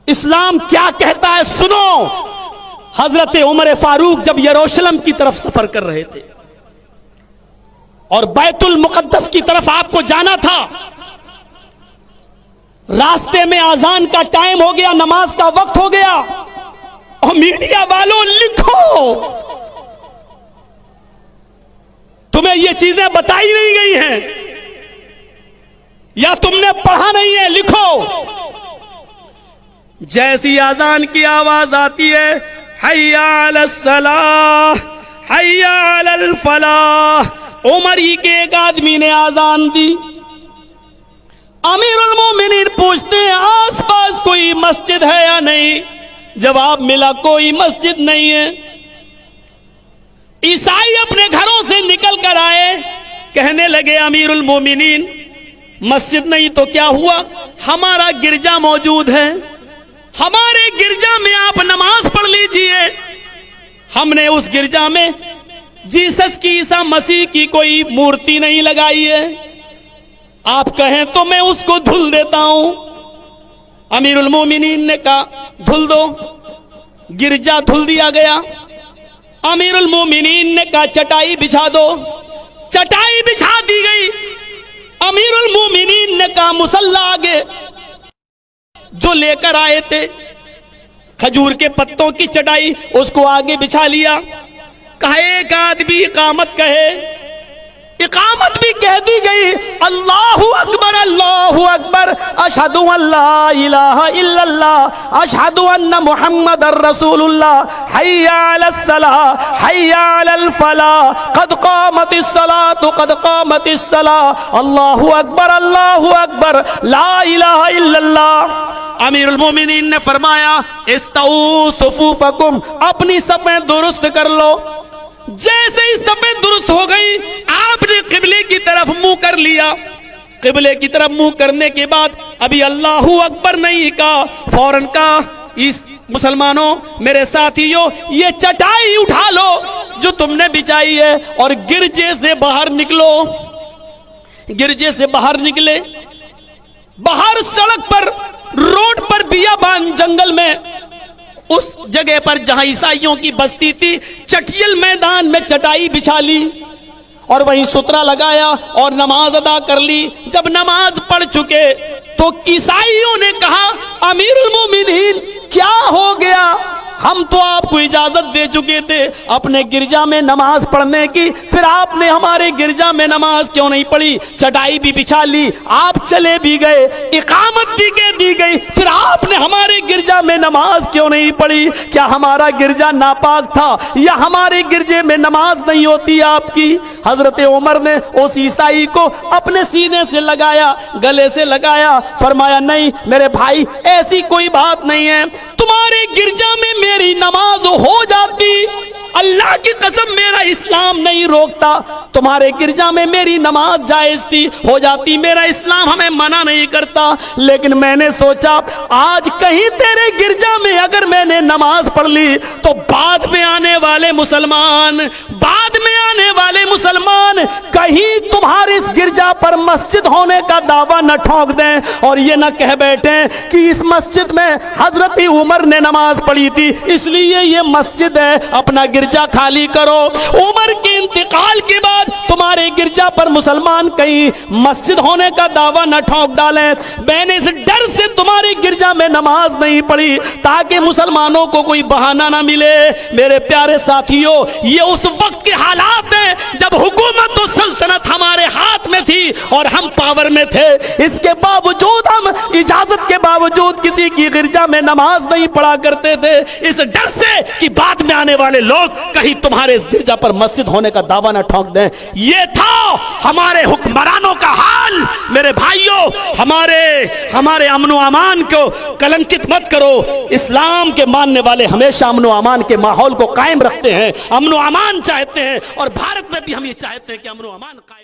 اسلام کیا کہتا ہے سنو. حضرت عمر فاروق جب یروشلم کی طرف سفر کر رہے تھے اور بیت المقدس کی طرف آپ کو جانا تھا، راستے میں اذان کا ٹائم ہو گیا، نماز کا وقت ہو گیا، اور میڈیا والوں لکھو، تمہیں یہ چیزیں بتائی نہیں گئی ہیں یا تم نے پڑھا نہیں ہے، لکھو. جیسی اذان کی آواز آتی ہے، حی علی الصلاۃ حی علی الفلاح، عمر ہی کے ایک آدمی نے اذان دی. امیر المومنین پوچھتے ہیں آس پاس کوئی مسجد ہے یا نہیں؟ جواب ملا کوئی مسجد نہیں ہے. عیسائی اپنے گھروں سے نکل کر آئے، کہنے لگے امیر المومنین مسجد نہیں تو کیا ہوا، ہمارا گرجا موجود ہے، ہمارے گرجا میں آپ نماز پڑھ لیجئے. ہم نے اس گرجا میں جیسس کی، عیسیٰ مسیح کی کوئی مورتی نہیں لگائی ہے، آپ کہیں تو میں اس کو دھل دیتا ہوں. امیر المومنین نے کہا دھل دو. گرجا دھل دیا گیا. امیر المومنین نے کہا چٹائی بچھا دو. چٹائی بچھا دی گئی. امیر المومنین نے کہا مصلی آگے. جو لے کر آئے تھے کھجور کے پتوں کی چٹائی، اس کو آگے بچھا لیا. کہا ایک آدمی اقامت کہے، اقامت بھی کہہ دی گئی. اللہ اکبر اللہ اکبر، اشہد ان لا الہ الا اللہ، اشہد ان محمد الرسول اللہ، حی علی الصلاۃ حی علی الفلاح، قد قامت الصلاۃ قد قامت الصلاۃ، اللہ اکبر لا الہ الا اللہ. امیر المومنین نے فرمایا استووا صفوفکم، اپنی صفیں درست کر لو. جیسے ہی صفیں درست ہو گئی، آپ نے قبلے کی طرف منہ کر لیا. قبلے کی طرف منہ کرنے کے بعد ابھی اللہ اکبر نہیں کہا، فوراً کہا اس مسلمانوں میرے ساتھیوں یہ چٹائی اٹھا لو جو تم نے بچھائی ہے اور گرجے سے باہر نکلو. گرجے سے باہر نکلے. باہر سڑک پر، روڈ پر، بیابان جنگل میں، اس جگہ پر جہاں عیسائیوں کی بستی تھی، چٹیل میدان میں چٹائی بچھا لی اور وہیں سترہ لگایا اور نماز ادا کر لی. جب نماز پڑھ چکے تو عیسائیوں نے کہا امیر المومنین کیا ہو گیا، ہم تو آپ کو اجازت دے چکے تھے اپنے گرجا میں نماز پڑھنے کی، پھر آپ نے ہمارے گرجا میں نماز کیوں نہیں پڑھی؟ چٹائی بھی بچھا لی، آپ چلے بھی گئے، اقامت بھی کہہ دی گئی، پھر آپ نے ہمارے گرجا میں نماز کیوں نہیں پڑھی؟ کیا ہمارا گرجا ناپاک تھا یا ہمارے گرجے میں نماز نہیں ہوتی آپ کی؟ حضرت عمر نے اس عیسائی کو اپنے سینے سے لگایا، گلے سے لگایا، فرمایا نہیں میرے بھائی ایسی کوئی بات نہیں ہے، تمہارے گرجا میں میری نماز ہو جاتی، اللہ کی قسم میرا اسلام نہیں روکتا، تمہارے گرجا میں میری نماز جائز تھی، ہو جاتی، میرا اسلام ہمیں منع نہیں کرتا، لیکن میں نے سوچا آج کہیں تیرے گرجا میں اگر میں نے نماز پڑھ لی تو بعد میں آنے والے مسلمان کہیں تمہارے اس گرجا پر مسجد ہونے کا دعویٰ نہ ٹھونک دیں اور یہ نہ کہہ بیٹھیں کہ اس مسجد میں حضرت عمر نے نماز پڑھی تھی اس لیے یہ مسجد ہے، اپنا گرجا خالی کرو. عمر کے انتقال کے بعد تمہارے گرجا پر مسلمان کہیں مسجد ہونے کا دعویٰ نہ ٹھونک ڈالیں. میں نے اس ڈر سے تمہارے گرجا میں نماز نہیں پڑھی تاکہ مسلمانوں کو کوئی بہانہ نہ ملے. میرے پیارے ساتھیوں یہ اس وقت کے حالات ہیں جب حکومت و سلطنت ہمارے ہاتھ میں تھی اور ہم پاور میں تھے، اس کے باوجود ہم اجازت کے باوجود کسی کی گرجا میں نماز نہیں پڑھا کرتے تھے اس ڈر سے کہ بعد میں آنے والے لوگ کہیں تمہارے اس گرجا پر مسجد ہونے کا دعویٰ نہ ٹھونک دیں. یہ تھا ہمارے حکمرانوں کا حال. میرے بھائیوں ہمارے امن و امان کو کلنکت مت کرو. اسلام کے ماننے والے ہمیشہ امن و امان کے ماحول کو قائم رکھتے ہیں، امن و امان چاہتے ہیں، اور بھارت میں بھی ہم یہ چاہتے ہیں کہ امن و امان قائم